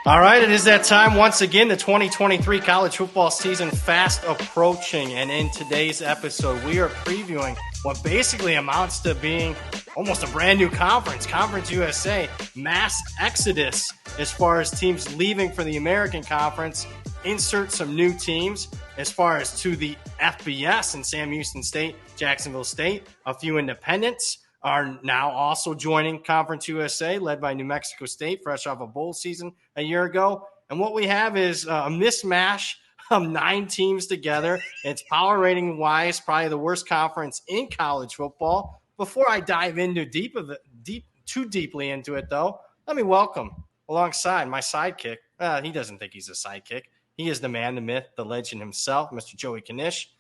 All right, it is that time once again, the 2023 college football season fast approaching. And in today's episode, we are previewing what basically amounts to being almost a brand new conference, Conference USA, mass exodus as far as teams leaving for the American Conference, insert some new teams as far as to the FBS in Sam Houston State, Jacksonville State, a few independents are now also joining Conference USA, led by New Mexico State, fresh off a bowl season a year ago. And what we have is a mismatch of 9 teams together. It's power rating wise, probably the worst conference in college football. Before I dive into too deeply into it, though, let me welcome alongside my sidekick. He doesn't think he's a sidekick. He is the man, the myth, the legend himself, Mr. Joey Knish.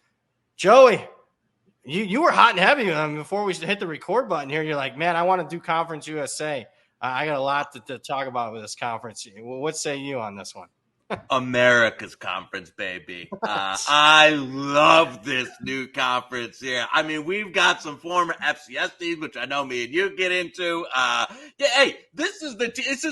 Joey, you were hot and heavy before we hit the record button here. You're like, man, I want to do Conference USA. I got a lot to talk about with this conference. What say you on this one? America's conference, baby. I love this new conference here. I mean, we've got some former FCS teams, which I know me and you get into. Hey, this is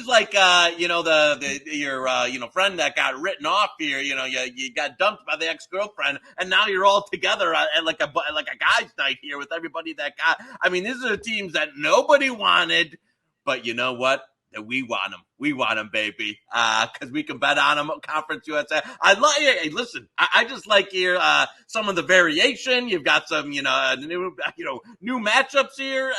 like your friend that got written off here. You got dumped by the ex-girlfriend, and now you're all together at like a guys' night here with everybody that got. I mean, these are the teams that nobody wanted, but you know what? We want them. We want them, baby, because we can bet on them. Conference USA. Hey, listen, I just like here some of the variation. You've got some, new matchups here.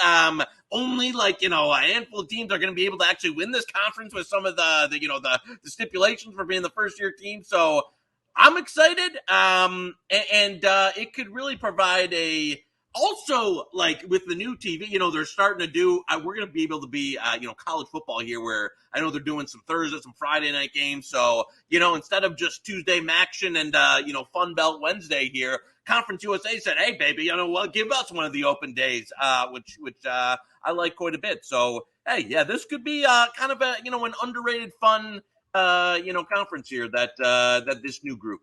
Only a handful of teams are going to be able to actually win this conference with some of the stipulations for being the first year team. So I'm excited, and it could really provide a. Also, like with the new TV, they're starting to do, we're going to be able to be, college football here where I know they're doing some Thursday, some Friday night games. So, instead of just Tuesday Maction and, Fun Belt Wednesday here, Conference USA said, hey, baby, give us one of the open days, which I like quite a bit. So, hey, yeah, this could be kind of an underrated fun, conference here that this new group.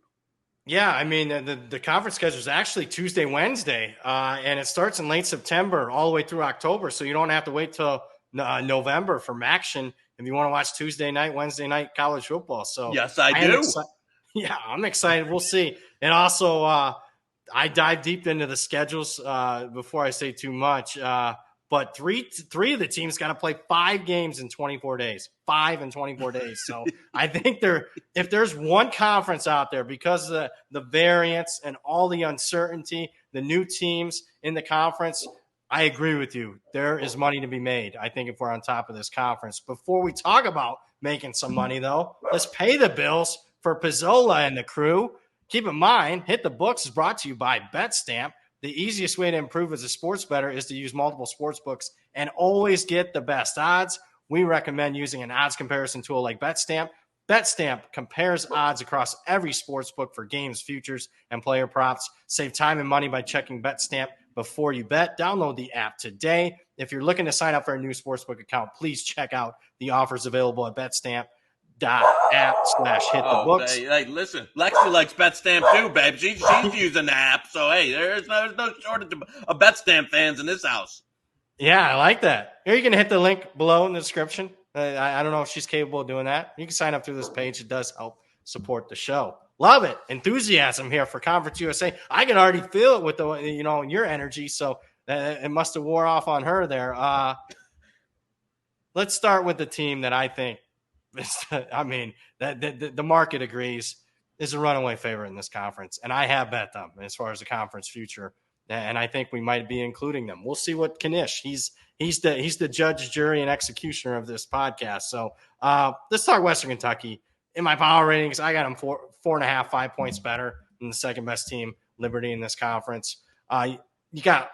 Yeah, I mean, the conference schedule is actually Tuesday, Wednesday, and it starts in late September all the way through October, so you don't have to wait till November for action if you want to watch Tuesday night, Wednesday night college football. So yes, I do. I'm excited. We'll see. And also, I dive deep into the schedules before I say too much, but three of the teams got to play 5 games in 24 days. 5 in 24 days. So I think if there's one conference out there, because of the variance and all the uncertainty, the new teams in the conference, I agree with you. There is money to be made, I think, if we're on top of this conference. Before we talk about making some money, though, let's pay the bills for Pizzola and the crew. Keep in mind, Hit the Books is brought to you by BetStamp. The easiest way to improve as a sports bettor is to use multiple sports books and always get the best odds. We recommend using an odds comparison tool like BetStamp. BetStamp compares odds across every sports book for games, futures, and player props. Save time and money by checking BetStamp before you bet. Download the app today. If you're looking to sign up for a new sportsbook account, please check out the offers available at BetStamp.app/hitthebooks. Hey, listen, Lexi likes BetStamp too, babe. She's using the app, so hey, there's no shortage of BetStamp fans in this house. Yeah, I like that. Are you going to hit the link below in the description? I don't know if she's capable of doing that. You can sign up through this page. It does help support the show. Love it. Enthusiasm here for Conference USA. I can already feel it with your energy, so it must have wore off on her there. Let's start with the team that I think the market agrees is a runaway favorite in this conference, and I have bet them as far as the conference future, and I think we might be including them. We'll see what Knish. He's the judge, jury, and executioner of this podcast. So let's talk Western Kentucky. In my power ratings, I got them 4.5, 5 points better than the second best team, Liberty, in this conference. You got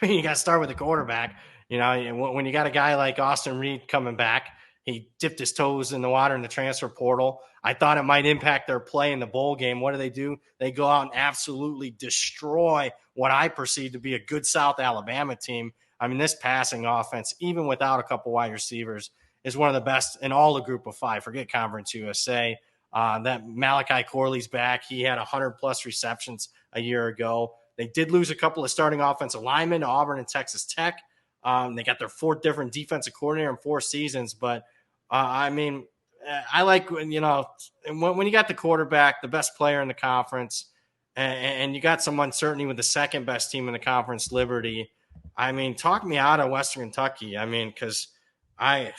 to start with the quarterback. When you got a guy like Austin Reed coming back, he dipped his toes in the water in the transfer portal. I thought it might impact their play in the bowl game. What do? They go out and absolutely destroy what I perceive to be a good South Alabama team. I mean, this passing offense, even without a couple wide receivers, is one of the best in all the group of 5. Forget Conference USA. That Malachi Corley's back. He had 100-plus receptions a year ago. They did lose a couple of starting offensive linemen to Auburn and Texas Tech. They got their 4th different defensive coordinator in 4 seasons. But, I like when you got the quarterback, the best player in the conference, and you got some uncertainty with the second best team in the conference, Liberty. I mean, talk me out of Western Kentucky. I mean, because I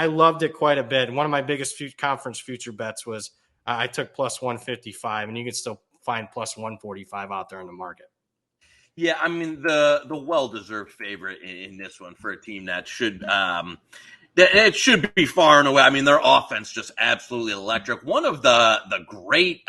loved it quite a bit. One of my biggest conference future bets was I took plus 155, and you can still find plus 145 out there in the market. Yeah, I mean the well-deserved favorite in this one for a team that should it should be far and away. I mean, their offense just absolutely electric. One of the great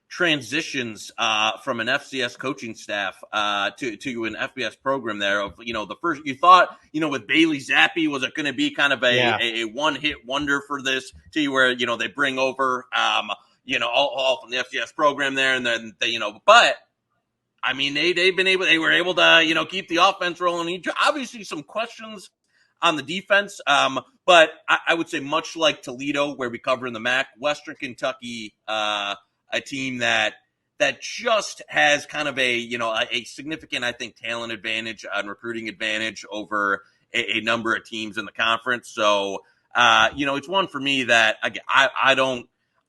transitions from an FCS coaching staff to an FBS program there. Of the first you thought with Bailey Zappi, was it going to be kind of a one-hit wonder for this team where they bring over all from the FCS program there, and then but. I mean, they were able to keep the offense rolling. Obviously, some questions on the defense, but I would say much like Toledo, where we cover in the MAC, Western Kentucky, a team that just has kind of a significant, I think, talent advantage and recruiting advantage over a number of teams in the conference. So it's one for me that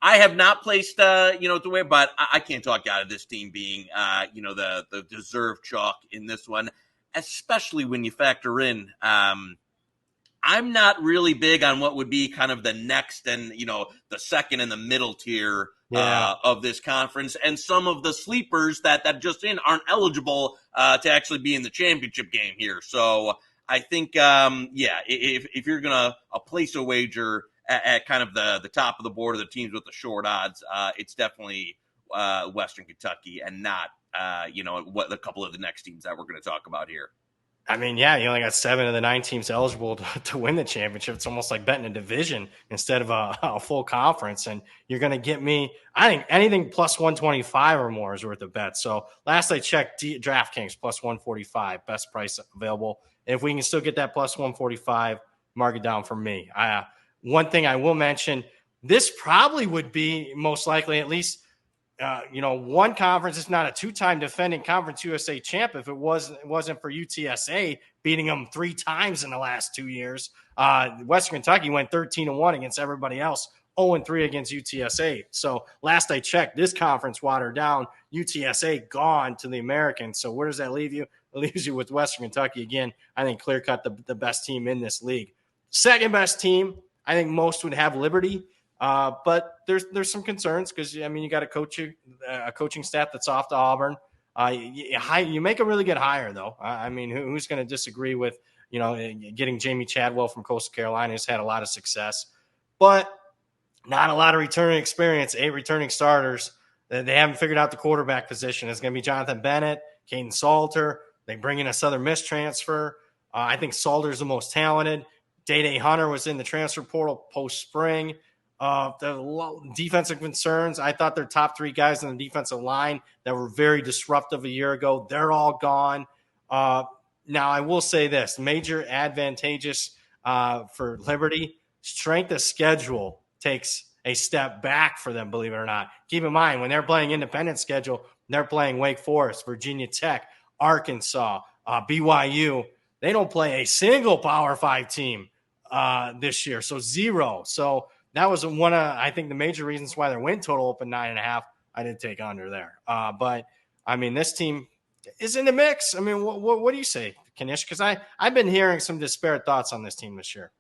I have not placed, to where, but I can't talk out of this team being, the deserved chalk in this one, especially when you factor in, I'm not really big on what would be kind of the next and, the second and the middle tier of this conference, and some of the sleepers that just aren't eligible to actually be in the championship game here. So I think, if you're going to place a wager at kind of the top of the board of the teams with the short odds, it's definitely Western Kentucky and not, what a couple of the next teams that we're going to talk about here. I mean, yeah, you only got 7 of the 9 teams eligible to win the championship. It's almost like betting a division instead of a full conference. And you're going to get me, I think anything plus 125 or more is worth a bet. So last I checked, DraftKings plus 145, best price available. If we can still get that plus 145, mark it down for me. One thing I will mention, this probably would be most likely at least, one conference, if not a 2-time defending Conference USA champ, if it wasn't for UTSA beating them 3 times in the last 2 years. Western Kentucky went 13-1 against everybody else, 0-3 against UTSA. So last I checked, this conference watered down, UTSA gone to the Americans. So where does that leave you? It leaves you with Western Kentucky again. I think clear-cut the best team in this league. Second best team, I think most would have Liberty, but there's some concerns because, I mean, you got a coaching staff that's off to Auburn. You make a really good hire, though. I mean, who's going to disagree with, getting Jamie Chadwell from Coastal Carolina, who's had a lot of success, but not a lot of returning experience, 8 returning starters. They haven't figured out the quarterback position. It's going to be Jonathan Bennett, Caden Salter. They bring in a Southern Miss transfer. I think Salter's the most talented. Day Hunter was in the transfer portal post-spring. The defensive concerns, I thought their top 3 guys on the defensive line that were very disruptive a year ago, they're all gone. Now, I will say this, major advantageous for Liberty, strength of schedule takes a step back for them, believe it or not. Keep in mind, when they're playing independent schedule, they're playing Wake Forest, Virginia Tech, Arkansas, BYU. They don't play a single Power 5 team this year, so 0. So that was one of, I think, the major reasons why their win total opened 9.5. I didn't take under there. But, I mean, this team is in the mix. I mean, what do you say, Knish? Because I've been hearing some disparate thoughts on this team this year.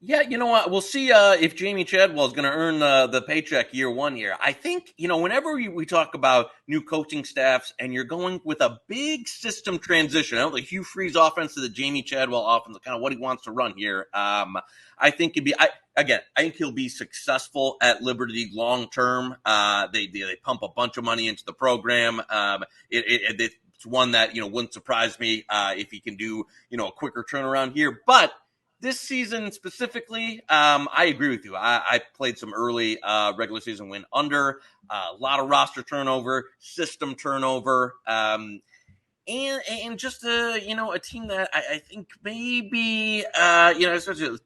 Yeah, you know what? We'll see if Jamie Chadwell is going to earn the paycheck year 1 here. I think, whenever we talk about new coaching staffs and you're going with a big system transition, the Hugh Freeze offense to the Jamie Chadwell offense, kind of what he wants to run here. I think I think he'll be successful at Liberty long term. They pump a bunch of money into the program. It's one that wouldn't surprise me if he can do a quicker turnaround here, but. This season specifically, I agree with you. I played some early regular season win under, a lot of roster turnover, system turnover, and just a team that I think maybe especially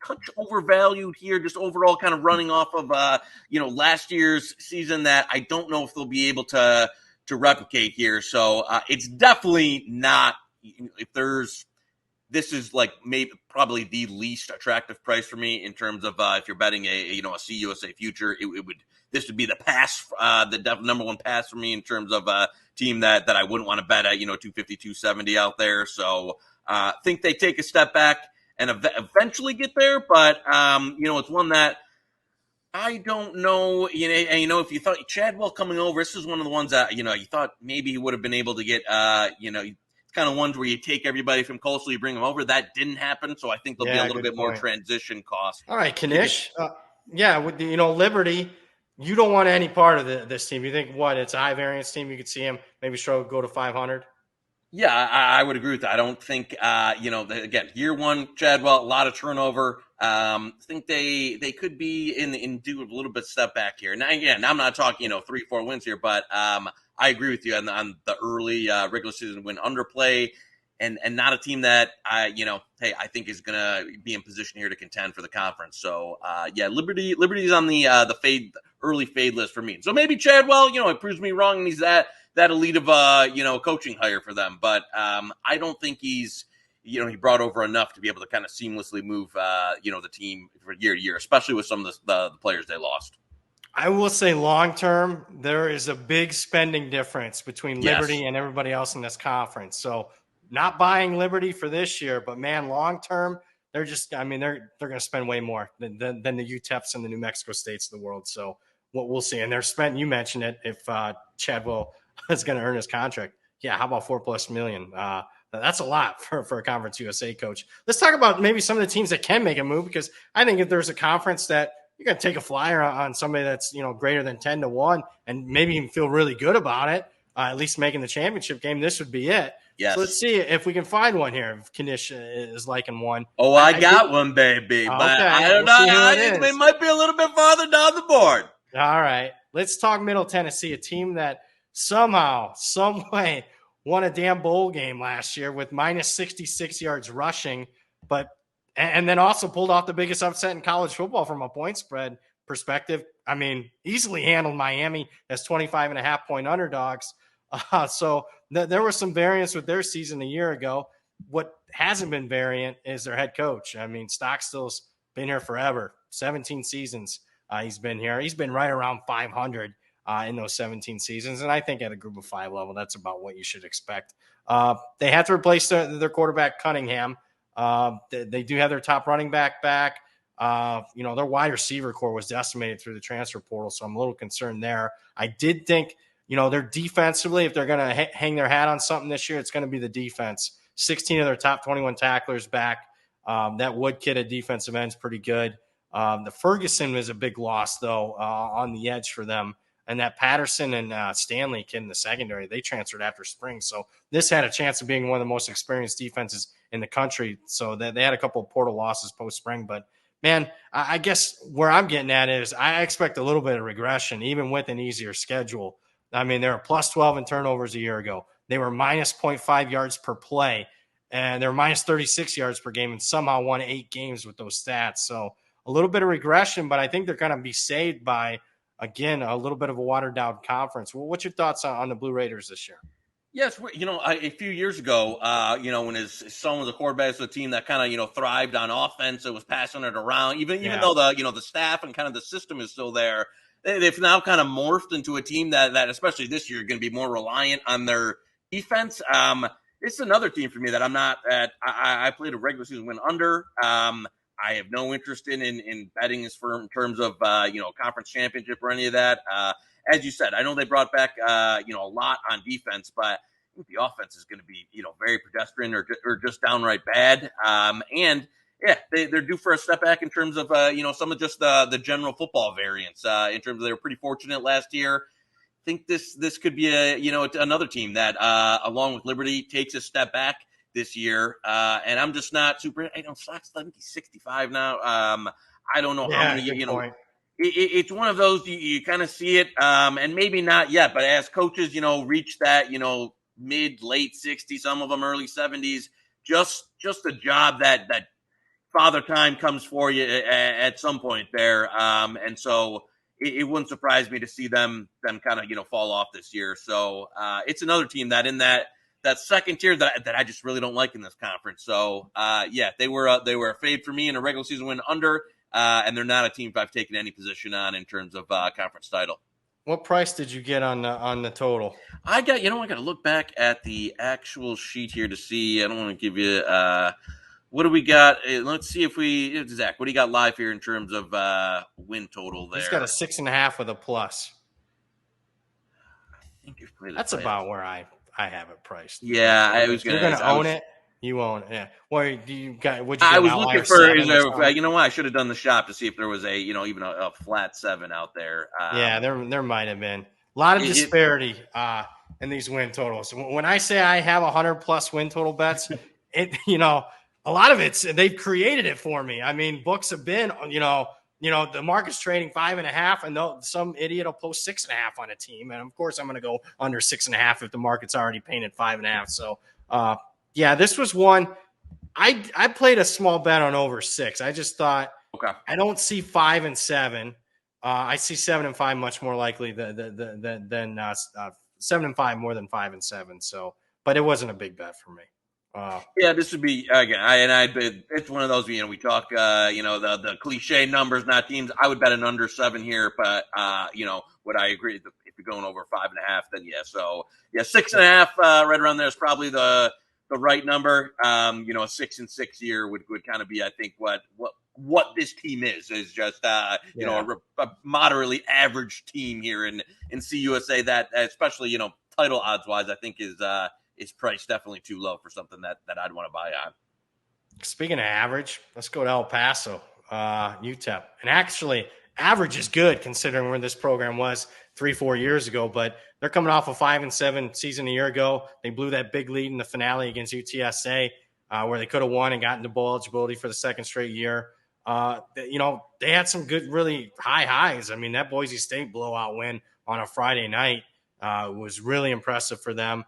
touch overvalued here, just overall kind of running off of last year's season that I don't know if they'll be able to replicate here. So it's definitely not if there's this is like maybe probably the least attractive price for me in terms of if you're betting a CUSA future, this would be the pass, the number one pass for me in terms of a team that I wouldn't want to bet at 250, 270 out there. So think they take a step back and eventually get there, but it's one that I don't know, and if you thought Chadwell coming over, this is one of the ones that, you thought maybe he would have been able to get, it's kind of ones where you take everybody from Coastal, you bring them over. That didn't happen, so I think there'll be a little bit more transition cost. All right, Knish. With the, Liberty, you don't want any part of this team. You think, it's a high variance team? You could see him maybe struggle to go to 500? Yeah, I would agree with that. I don't think, again, year one, Chadwell, a lot of turnover. I think they could be in do a little bit step back here. Now, again, I'm not talking, 3-4 wins here, but I agree with you on the early regular season win underplay and not a team that, I think is going to be in position here to contend for the conference. So, Liberty's on the early fade list for me. So maybe Chadwell, it proves me wrong and he's that elite of coaching hire for them. But I don't think he's, he brought over enough to be able to kind of seamlessly move, the team from year to year, especially with some of the players they lost. I will say long term, there is a big spending difference between Liberty and everybody else in this conference. So not buying Liberty for this year, but man, long term, they're just, they're going to spend way more than the UTEPs and the New Mexico States of the world. So what we'll see. And they're spending, you mentioned it, if Chadwell is going to earn his contract. Yeah, how about $4+ million? That's a lot for a Conference USA coach. Let's talk about maybe some of the teams that can make a move, because I think if there's a conference that you're going to take a flyer on somebody that's, greater than 10-1 and maybe even feel really good about it, at least making the championship game, this would be it. Yes. So let's see if we can find one here. If Knish is liking one. Oh, I got one, baby. But okay. I don't know. It might be a little bit farther down the board. All right. Let's talk Middle Tennessee, a team that somehow, some way won a damn bowl game last year with minus 66 yards rushing, and then also pulled off the biggest upset in college football from a point spread perspective. Easily handled Miami as 25.5-point underdogs. So there was some variance with their season a year ago. What hasn't been variant is their head coach. Stockstill's been here forever, 17 seasons. He's been here. He's been right around 500 in those 17 seasons. And I think at a group of 5 level, that's about what you should expect. They had to replace their quarterback, Cunningham. They do have their top running back. Their wide receiver core was decimated through the transfer portal, so I'm a little concerned there. I did think, they're defensively, if they're going to hang their hat on something this year, it's going to be the defense. 16 of their top 21 tacklers back. That Wood kid at defensive end is pretty good. The Ferguson was a big loss, though, on the edge for them. And that Patterson and Stanley kid in the secondary, they transferred after spring. So this had a chance of being one of the most experienced defenses in the country. So they had a couple of portal losses post-spring. But, man, I guess where I'm getting at is I expect a little bit of regression, even with an easier schedule. They were plus 12 in turnovers a year ago. They were minus 0.5 yards per play. And they were minus 36 yards per game and somehow won 8 games with those stats. So a little bit of regression, but I think they're going to be saved by, again, a little bit of a watered-down conference. Well, what's your thoughts on the Blue Raiders this year? Yes, a few years ago, when his son was a quarterback of a team that kind of, thrived on offense, it was passing it around, even though the staff and kind of the system is still there, they've now kind of morphed into a team that especially this year, going to be more reliant on their defense. It's another team for me that I'm not at. I played a regular season win under. I have no interest in betting his firm in terms of, conference championship or any of that. As you said, I know they brought back, a lot on defense, but I think the offense is going to be, very pedestrian or just downright bad. They're due for a step back in terms of, some of just the general football variance, in terms of they were pretty fortunate last year. I think this could be another team that, along with Liberty, takes a step back this year, and I'm just not super. Stock's 65 now. I don't know how many. It's one of those you kind of see it, and maybe not yet, but as coaches, reach that, mid late 60s, some of them early 70s, just a job that father time comes for you at some point there, and so it wouldn't surprise me to see them kind of fall off this year. So it's another team that in that that second tier that I just really don't like in this conference. So they were a fade for me in a regular season win under, and they're not a team I've taken any position on in terms of conference title. What price did you get on the total? I got to look back at the actual sheet here to see. I don't want to give you what do we got? Let's see if Zach, what do you got live here in terms of win total there? He's got a 6.5 with a plus. That's about where I have it priced. Yeah, I was going to own it. You own it, yeah. Well, do you got? What you? I was looking for. You know what? I should have done the shop to see if there was a even a flat 7 out there. Yeah, there might have been a lot of disparity in these win totals. When I say I have 100+ win total bets, a lot of it's they've created it for me. I mean, books have been the market's trading 5.5, and some idiot will post 6.5 on a team, and of course I'm going to go under 6.5 if the market's already painted 5.5. So. Yeah, this was one. I played a small bet on over 6. I just thought, okay, I don't see 5 and 7. I see 7 and 5 much more likely than 7 and 5 more than 5 and 7. So, but it wasn't a big bet for me. Yeah, this would be again. It's one of those. We talk. The cliche numbers, not teams. I would bet an under 7 here, but would I agree? If you're going over 5.5, then yeah. So yeah, 6.5 right around there is probably the right number. A 6 and 6 year would kind of be, I think, what this team is just a moderately average team here in CUSA that especially title odds wise I think is priced definitely too low for something that I'd want to buy on. Speaking of average, let's go to El Paso, UTEP, and actually average is good considering where this program was 3-4 years ago, but they're coming off a 5-7 season a year ago. They blew that big lead in the finale against UTSA, where they could have won and gotten to bowl eligibility for the second straight year. They had some good, really high highs. I mean, that Boise State blowout win on a Friday night was really impressive for them.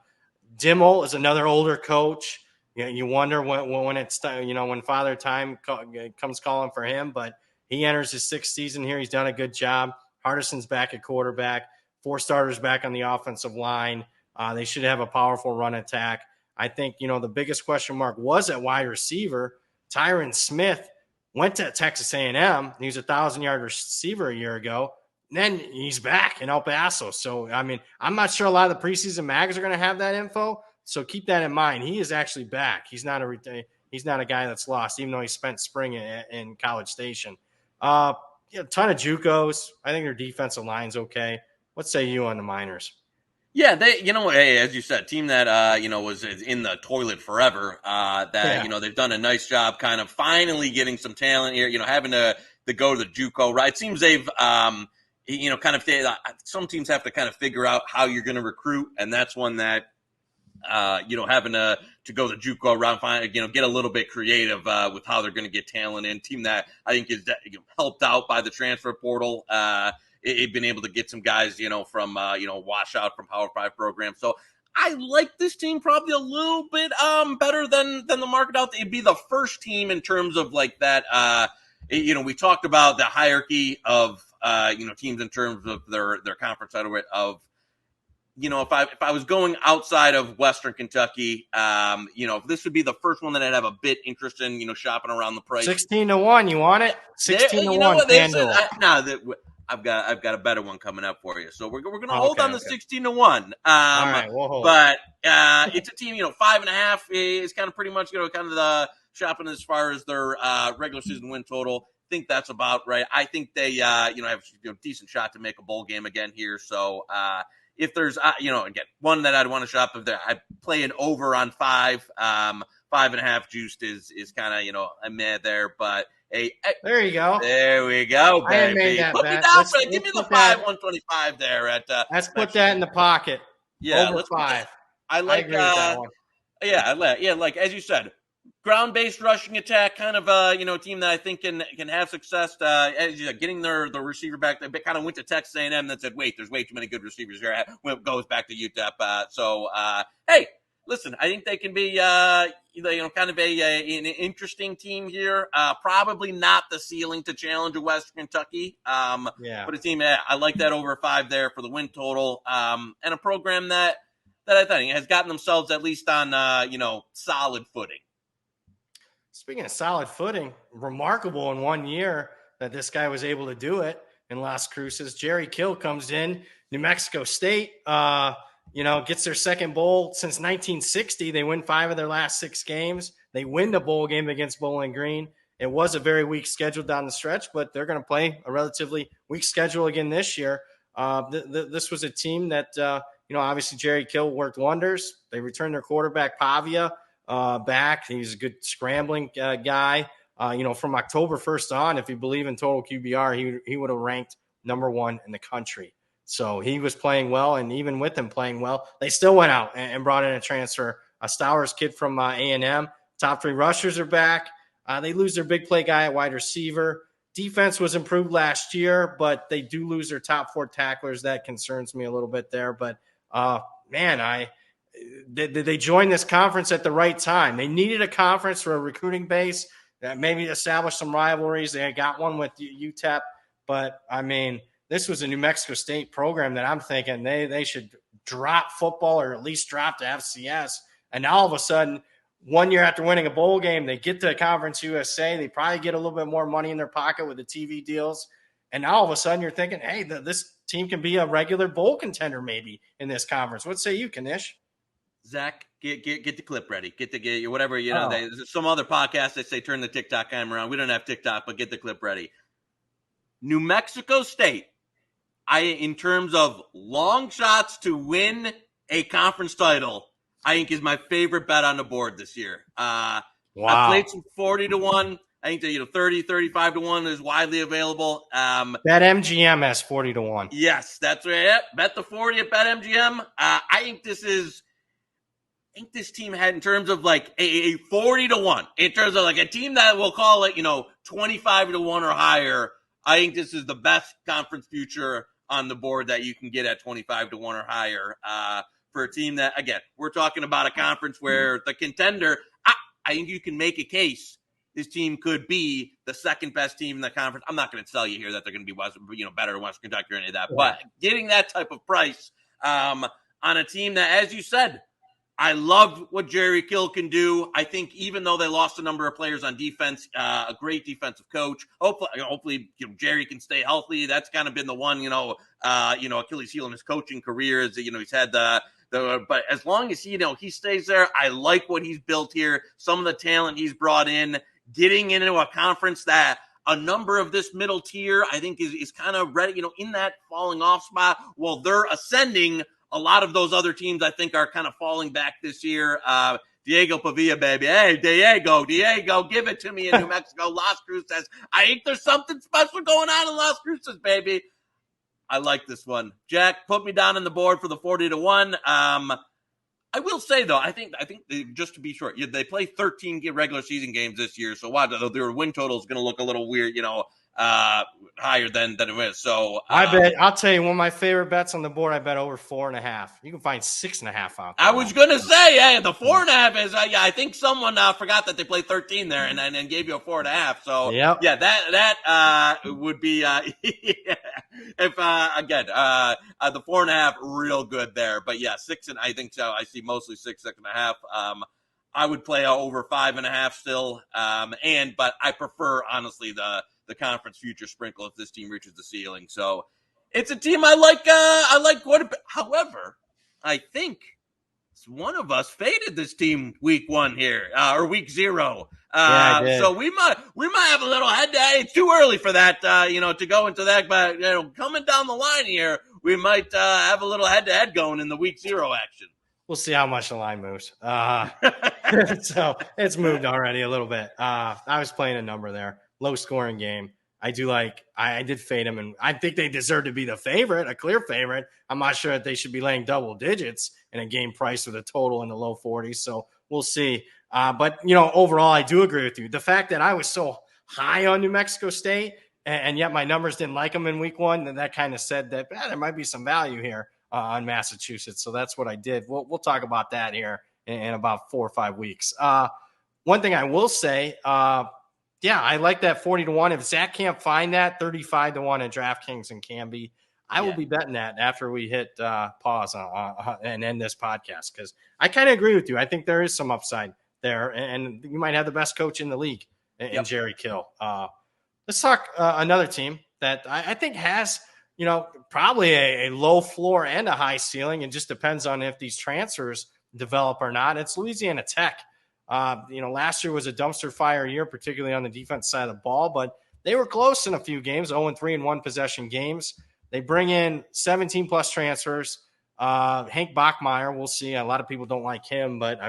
Dimmel is another older coach. You wonder when it's when Father Time comes calling for him, but he enters his 6th season here. He's done a good job. Hardison's back at quarterback. 4 starters back on the offensive line. They should have a powerful run attack. I think, the biggest question mark was at wide receiver. Tyron Smith went to Texas A&M. He was a 1,000-yard receiver a year ago. Then he's back in El Paso. So, I mean, I'm not sure a lot of the preseason mags are going to have that info. So keep that in mind. He is actually back. He's not a guy that's lost, even though he spent spring in College Station. A ton of JUCOs. I think their defensive line's okay. What say you on the Miners? Yeah, they, hey, as you said, team that, was in the toilet forever. They've done a nice job kind of finally getting some talent here, having to go to the JUCO, right? It seems they've, some teams have to kind of figure out how you're going to recruit. And that's one that, having to go the JUCO route, get a little bit creative with how they're going to get talent in. Team that I think is helped out by the transfer portal. They've been able to get some guys, from wash out from Power 5 programs. So I like this team probably a little bit better than the market out there. It'd be the first team in terms of like that. We talked about the hierarchy of teams in terms of their conference title of. If I was going outside of Western Kentucky, this would be the first one that I'd have a bit interest in, shopping around the price. 16-1, you want it? 16-1. I've got a better one coming up for you. So we're going to hold on the 16-1. All right, we'll hold. But it's a team, 5.5 is kind of pretty much, kind of the shopping as far as their regular season win total. I think that's about right. I think they, have a decent shot to make a bowl game again here. So, if there's, again, one that I'd want to shop, if there, I play an over on 5, 5.5 juiced is kind of, I'm mad there, but hey, there you go. There we go, baby. Put me down for it. Give me the 5, 125 there at. Let's put that in the pocket. Yeah, over 5. I like. I agree with that one. Yeah, like as you said, ground-based rushing attack, kind of a team that I think can have success. As you said, getting their receiver back, they kind of went to Texas A&M that said, "Wait, there's way too many good receivers here." Goes back to UTEP. Hey, listen, I think they can be kind of an interesting team here. Probably not the ceiling to challenge a Western Kentucky. But a team I like that over 5 there for the win total. And a program that that I think has gotten themselves at least on, solid footing. Speaking of solid footing, remarkable in 1 year that this guy was able to do it in Las Cruces. Jerry Kill comes in, New Mexico State, gets their second bowl since 1960. They win 5 of their last 6 games. They win the bowl game against Bowling Green. It was a very weak schedule down the stretch, but they're going to play a relatively weak schedule again this year. This was a team that, obviously Jerry Kill worked wonders. They returned their quarterback, Pavia, back. He's a good scrambling guy. From October 1st on, if you believe in total QBR, he would have ranked number 1 in the country. So he was playing well, and even with him playing well, they still went out and brought in a transfer, a Stowers kid from A&M. Top 3 rushers are back. They lose their big play guy at wide receiver. Defense was improved last year, but they do lose their top 4 tacklers. That concerns me a little bit there. But, they joined this conference at the right time. They needed a conference for a recruiting base that maybe establish some rivalries. They got one with UTEP. But, this was a New Mexico State program that I'm thinking they should drop football or at least drop to FCS. And now all of a sudden, 1 year after winning a bowl game, they get to Conference USA. They probably get a little bit more money in their pocket with the TV deals. And now all of a sudden you're thinking, hey, this team can be a regular bowl contender maybe in this conference. What say you, Knish? Zach, get the clip ready. Get whatever, there's some other podcast that say turn the TikTok camera on. We don't have TikTok, but get the clip ready. New Mexico State, in terms of long shots to win a conference title, I think is my favorite bet on the board this year. Wow. I played some 40-1. I think that 30, 35-1 is widely available. Bet MGM has 40-1. Yes, that's right. Yep. Bet the 40 at Bet MGM. I think this team had, in terms of like a 40-1, in terms of like a team that we'll call it, 25-1 or higher. I think this is the best conference future on the board that you can get at 25-1 or higher. For a team that, again, we're talking about a conference where the contender, I think you can make a case this team could be the second best team in the conference. I'm not going to tell you here that they're going to be better than Western Kentucky or any of that, but getting that type of price on a team that, as you said, I love what Jerry Kill can do. I think even though they lost a number of players on defense, a great defensive coach. Hopefully, Jerry can stay healthy. That's kind of been the one, Achilles heel in his coaching career is, he's had but as long as he stays there, I like what he's built here. Some of the talent he's brought in, getting into a conference that a number of this middle tier, I think is kind of ready, in that falling off spot. While they're ascending, a lot of those other teams, I think, are kind of falling back this year. Diego Pavia, baby. Hey, Diego, give it to me in New Mexico. Las Cruces. I think there's something special going on in Las Cruces, baby. I like this one. Jack, put me down on the board for the 40-1. I will say, though, I think just to be sure, they play 13 regular season games this year, so their win total is going to look a little weird, higher than it is. So I'll tell you, one of my favorite bets on the board, I bet over 4.5. You can find 6.5 out there. I was going to say, the 4.5 is, I think someone forgot that they played 13 there and then gave you a 4.5. So that would be, if again, the 4.5 real good there, but 6, and I think so. I see mostly 6.5. I would play over 5.5 still. But I prefer, honestly, the conference future sprinkle if this team reaches the ceiling. So it's a team I like. However, I think one of us faded this team week 1 here, or week 0. So we might have a little head to head. It's too early for that, to go into that. But coming down the line here, we might have a little head to head going in the week 0 action. We'll see how much the line moves. So it's moved already a little bit. I was playing a number there. Low scoring game. I did fade them, and I think they deserve to be the favorite, a clear favorite. I'm not sure that they should be laying double digits in a game price with a total in the low 40s. So we'll see. But overall, I do agree with you. The fact that I was so high on New Mexico State, and yet my numbers didn't like them in week 1, then that kind of said that there might be some value here on Massachusetts. So that's what I did. We'll talk about that here in about 4 or 5 weeks. One thing I will say, I like that 40-1. If Zach can't find that, 35-1 at DraftKings and Canby. I will be betting that after we hit pause and end this podcast, because I kind of agree with you. I think there is some upside there, and you might have the best coach in the league in Jerry Kill. Let's talk another team that I think has, probably a low floor and a high ceiling. It just depends on if these transfers develop or not. It's Louisiana Tech. Last year was a dumpster fire year, particularly on the defense side of the ball, but they were close in a few games, 0-3 in one possession games. They bring in 17 plus transfers. Hank Bachmeier, we'll see. A lot of people don't like him, but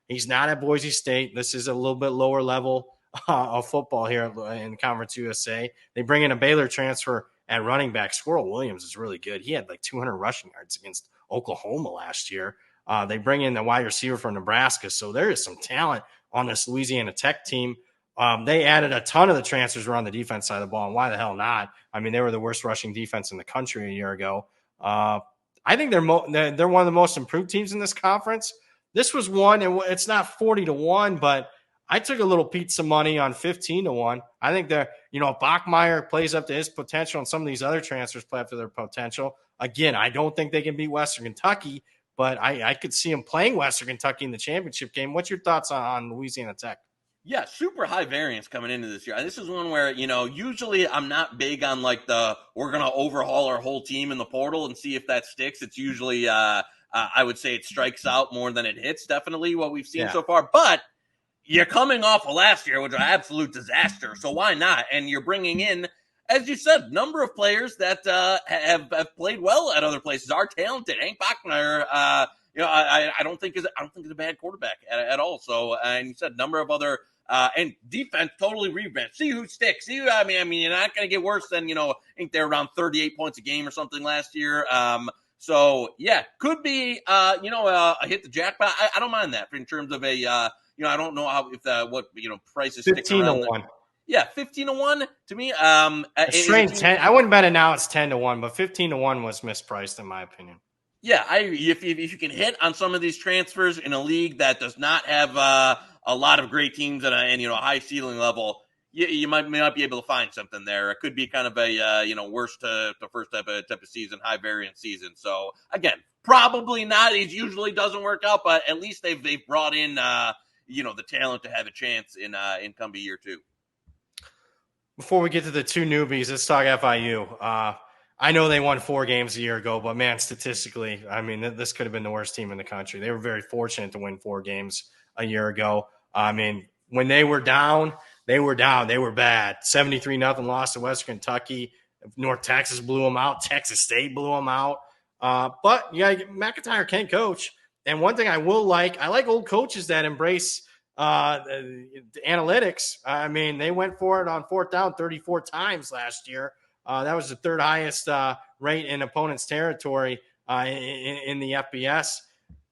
he's not at Boise State. This is a little bit lower level of football here in Conference USA. They bring in a Baylor transfer at running back. Squirrel Williams is really good. He had like 200 rushing yards against Oklahoma last year. They bring in the wide receiver from Nebraska. So there is some talent on this Louisiana Tech team. They added a ton of the transfers around the defense side of the ball, and why the hell not? They were the worst rushing defense in the country a year ago. I think they're one of the most improved teams in this conference. This was one, and it's not 40-1, but I took a little pizza money on 15-1. I think if Bachmeier plays up to his potential and some of these other transfers play up to their potential, again, I don't think they can beat Western Kentucky, but I could see them playing Western Kentucky in the championship game. What's your thoughts on Louisiana Tech? Yeah, super high variance coming into this year. This is one where, usually I'm not big on we're going to overhaul our whole team in the portal and see if that sticks. It's usually, I would say it strikes out more than it hits, definitely what we've seen so far. But you're coming off of last year, which was an absolute disaster. So why not? And you're bringing in, as you said, number of players that have played well at other places, are talented. Hank Bachmeier, I don't think is a bad quarterback at all. So, and you said number of other and defense totally revamped. See who sticks. You're not going to get worse than I think they're around 38 points a game or something last year. So yeah, could be a hit the jackpot. I don't mind that in terms of a I don't know how prices 15-1. Yeah, 15-1 to me. Strange 10. I wouldn't bet it now. It's 10-1, but 15-1 was mispriced in my opinion. Yeah, if you can hit on some of these transfers in a league that does not have a lot of great teams and a high ceiling level, you might be able to find something there. It could be kind of a worst to first type of season, high variance season. So again, probably not. It usually doesn't work out, but at least they've brought in the talent to have a chance in come year two. Before we get to the two newbies, let's talk FIU. I know they won 4 games a year ago, but man, statistically, this could have been the worst team in the country. They were very fortunate to win 4 games a year ago. When they were down, they were down. They were bad. 73-0 loss to Western Kentucky. North Texas blew them out. Texas State blew them out. But yeah, McIntyre can coach. And one thing I like old coaches that embrace the analytics. They went for it on 4th down 34 times last year. That was the 3rd highest rate in opponent's territory in the FBS.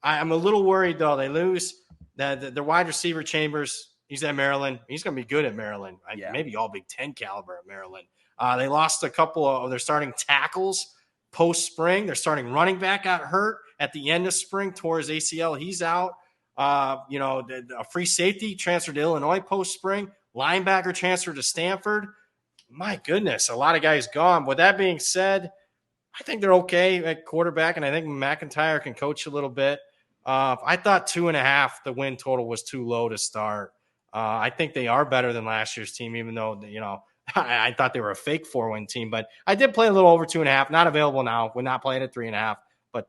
I'm a little worried, though. They lose their wide receiver Chambers. He's at Maryland. He's going to be good at Maryland. Maybe all Big Ten caliber at Maryland. They lost a couple of their starting tackles post-spring. Their starting running back got hurt at the end of spring, tore his ACL. He's out. A free safety transferred to Illinois post-spring. Linebacker transferred to Stanford. My goodness, a lot of guys gone. With that being said, I think they're okay at quarterback, and I think McIntyre can coach a little bit. I thought 2.5, the win total, was too low to start. I think they are better than last year's team, even though, I thought they were a fake 4-win team. But I did play a little over 2.5. Not available now. Would not play it at 3.5. But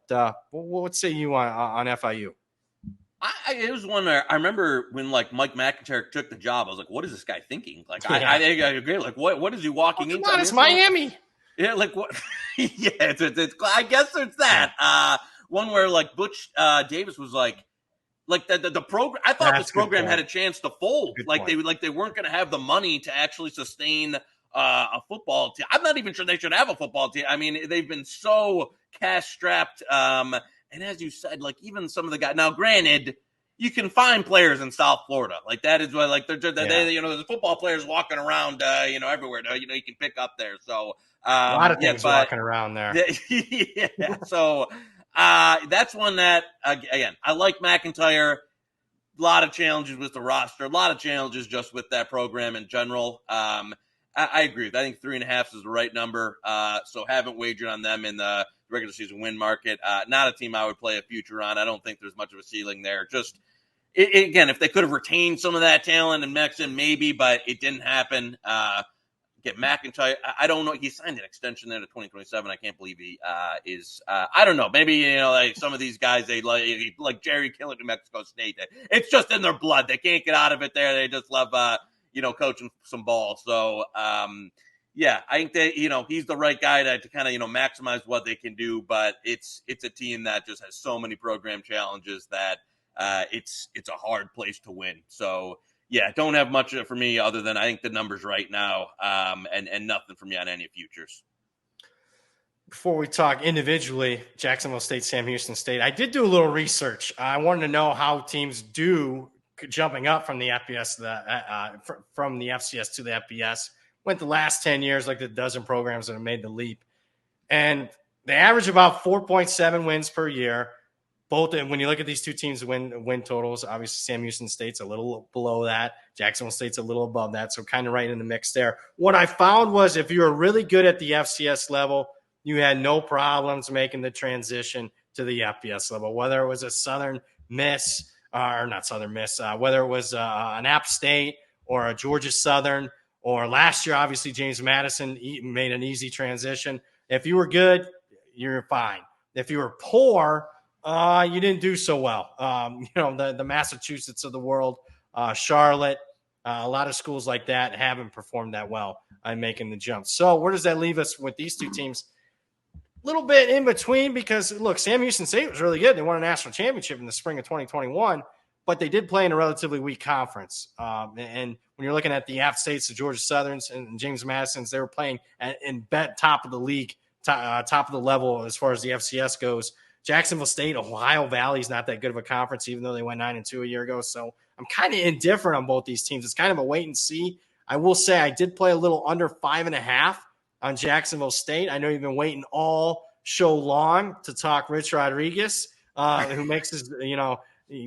what say you on FIU? It was one where I remember when Mike McIntyre took the job. I was like, "What is this guy thinking?" I agree. What is he walking into? Come on, it's Miami. Yeah, what? Yeah, it's I guess it's that one where Butch Davis was the program. I thought this program had a chance to fold. They weren't going to have the money to actually sustain a football team. I'm not even sure they should have a football team. They've been so cash strapped. And as you said, even some of the guys. Now, granted, you can find players in South Florida. That is why, there's football players walking around, everywhere. You can pick up there. So a lot of things walking around there. Yeah. So that's one that again, I like McIntyre. A lot of challenges with the roster. A lot of challenges just with that program in general. I agree. I think 3.5 is the right number. So haven't wagered on them in the regular season win market. Not a team I would play a future on. I don't think there's much of a ceiling there. Just again, if they could have retained some of that talent and mixed in, maybe, but it didn't happen. Get McIntyre. I don't know. He signed an extension there to 2027. I can't believe he is. I don't know. Maybe, like some of these guys, they like Jerry Kill at New Mexico State. It's just in their blood. They can't get out of it there. They just love, coaching some ball. So, yeah, I think that, he's the right guy to kind of, maximize what they can do. But it's a team that just has so many program challenges that it's a hard place to win. So, yeah, don't have much for me other than I think the number's right now, and nothing for me on any futures. Before we talk individually, Jacksonville State, Sam Houston State, I did do a little research. I wanted to know how teams do jumping up from the FBS from the FCS to the FBS. Went the last 10 years, like the dozen programs that have made the leap. And they average about 4.7 wins per year. Both, when you look at these two teams' win totals, obviously Sam Houston State's a little below that. Jacksonville State's a little above that, so kind of right in the mix there. What I found was if you were really good at the FCS level, you had no problems making the transition to the FBS level, whether it was a Southern Miss or not Southern Miss, whether it was an App State or a Georgia Southern, or last year, obviously, James Madison made an easy transition. If you were good, you're fine. If you were poor, you didn't do so well. The Massachusetts of the world, Charlotte, a lot of schools like that haven't performed that well in making the jump. So where does that leave us with these two teams? A little bit in between because, look, Sam Houston State was really good. They won a national championship in the spring of 2021, but they did play in a relatively weak conference. And when you're looking at the App States, the Georgia Southerns, and James Madison's, they were playing in top of the league, top of the level as far as the FCS goes. Jacksonville State, Ohio Valley is not that good of a conference, even though they went 9-2 a year ago. So I'm kind of indifferent on both these teams. It's kind of a wait and see. I will say I did play a little under 5.5 on Jacksonville State. I know you've been waiting all show long to talk Rich Rodriguez, who makes his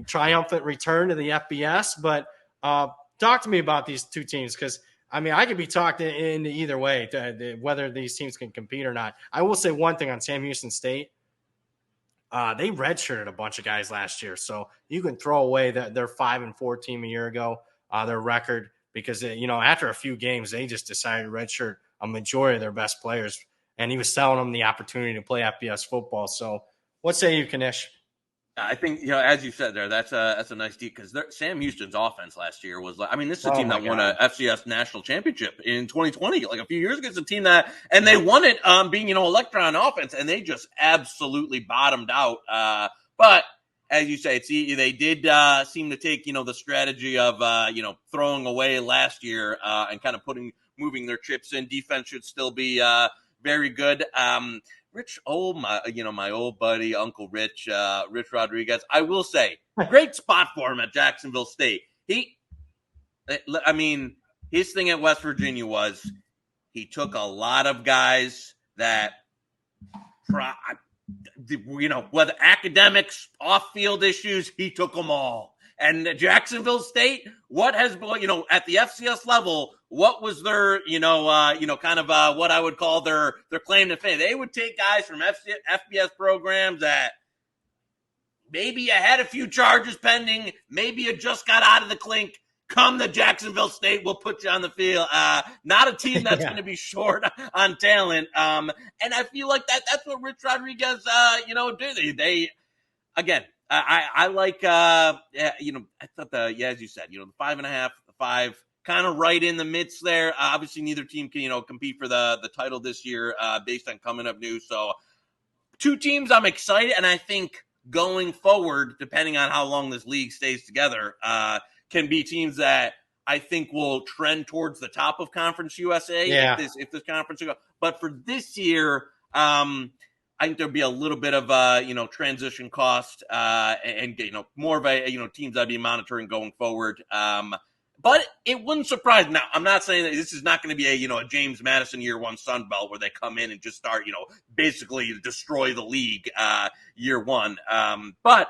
triumphant return to the FBS. But talk to me about these two teams because, I could be talked into either way, whether these teams can compete or not. I will say one thing on Sam Houston State. They redshirted a bunch of guys last year, so you can throw away their 5-4 team a year ago, their record, because after a few games they just decided to redshirt a majority of their best players, and he was selling them the opportunity to play FBS football. So, what say you, Knish? I think, as you said there, that's a nice deal because Sam Houston's offense last year was like, this is a team that won a FCS national championship in 2020, like a few years ago. It's a team that, and they won it being, Electron offense, and they just absolutely bottomed out. But as you say, they did seem to take, the strategy of, throwing away last year and kind of moving their chips in. Defense should still be very good. Rich, my old buddy, Uncle Rich, Rich Rodriguez, I will say, great spot for him at Jacksonville State. His thing at West Virginia was he took a lot of guys that, whether academics, off-field issues, he took them all. And Jacksonville State, what has, at the FCS level, what was their, what I would call their claim to fame? They would take guys from FBS programs that maybe you had a few charges pending, maybe you just got out of the clink. Come to Jacksonville State, we'll put you on the field. Not a team that's going to be short on talent. And I feel like that's what Rich Rodriguez, do. They again. I like, I thought as you said, the 5.5, the 5, kind of right in the midst there. Obviously, neither team can, compete for the title this year based on coming up news. So, two teams I'm excited, and I think going forward, depending on how long this league stays together, can be teams that I think will trend towards the top of Conference USA if this conference will go. But for this year, I think there'll be a little bit of transition cost and more of a teams I'd be monitoring going forward. But it wouldn't surprise me. Now, I'm not saying that this is not going to be a James Madison year one Sun Belt where they come in and just start basically destroy the league year one. But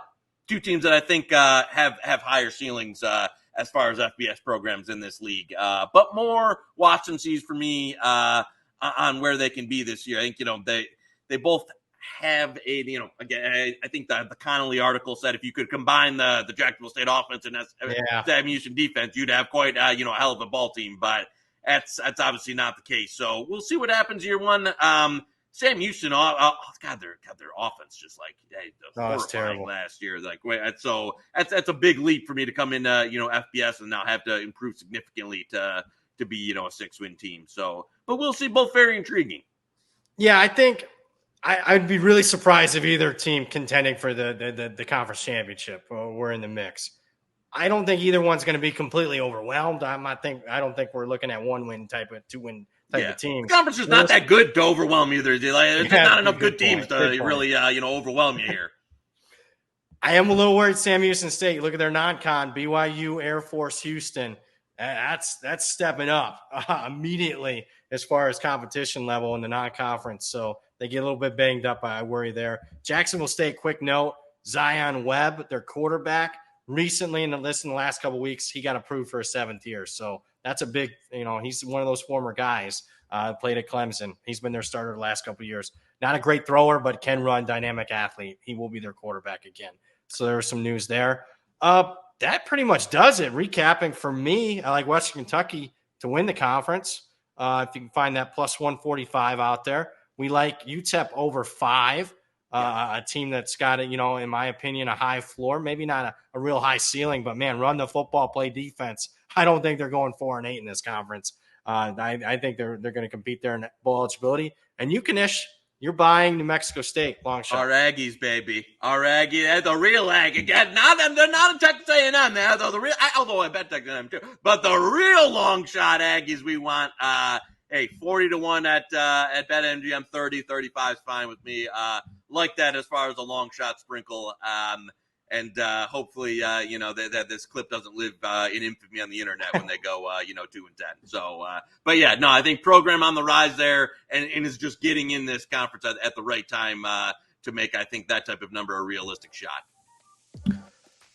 two teams that I think have higher ceilings as far as FBS programs in this league. But more watch and sees for me on where they can be this year. I think, they both have again, I think the Connolly article said if you could combine the Jacksonville State offense and SMU Houston defense, you'd have quite a hell of a ball team. But that's obviously not the case. So we'll see what happens year one. Sam Houston, their offense just it's terrible last year. So that's a big leap for me to come into FBS and now have to improve significantly to be a 6-win team. So, but we'll see. Both very intriguing. Yeah, I think I'd be really surprised if either team contending for the conference championship were in the mix. I don't think either one's going to be completely overwhelmed. I don't think we're looking at 1-win type of 2-win type of teams. The conference is not that good to overwhelm either. There's not enough good teams to really overwhelm you here. I am a little worried. Sam Houston State. Look at their non-con: BYU, Air Force, Houston. That's stepping up immediately as far as competition level in the non-conference. So they get a little bit banged up. I worry there. Jacksonville State, quick note, Zion Webb, their quarterback, recently in the last couple of weeks, he got approved for a 7th year. So that's a big, he's one of those former guys, played at Clemson. He's been their starter the last couple of years. Not a great thrower, but can run, dynamic athlete. He will be their quarterback again. So there's some news there. That pretty much does it. Recapping for me, I like Western Kentucky to win the conference. If you can find that plus 145 out there. We like UTEP over 5, a team that's got, in my opinion, a high floor, maybe not a real high ceiling, but man, run the football, play defense. I don't think they're going 4-8 in this conference. I think they're going to compete there in bowl eligibility. And Knish, you're buying New Mexico State long shot. Our Aggies, baby. Our Aggies. They're the real Aggies. Again, they're not a Texas A&M. They're although I bet Texas A&M too. But the real long shot Aggies we want. 40-1 at BetMGM, 30-35 is fine with me. Like that as far as a long shot sprinkle. And hopefully, that this clip doesn't live in infamy on the internet when they go, 2-10. So, but yeah, no, I think program on the rise there and is just getting in this conference at the right time to make, I think, that type of number a realistic shot.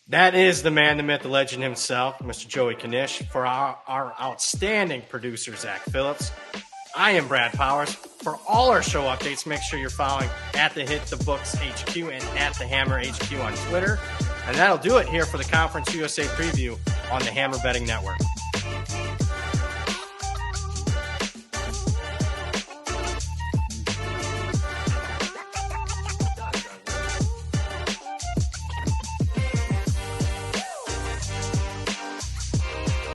That is the man, the myth, the legend himself, Mr. Joey Knish. For our outstanding producer, Zach Phillips, I am Brad Powers. For all our show updates, make sure you're following at the Hit the Books HQ and at the Hammer HQ on Twitter. And that'll do it here for the Conference USA preview on the Hammer Betting Network.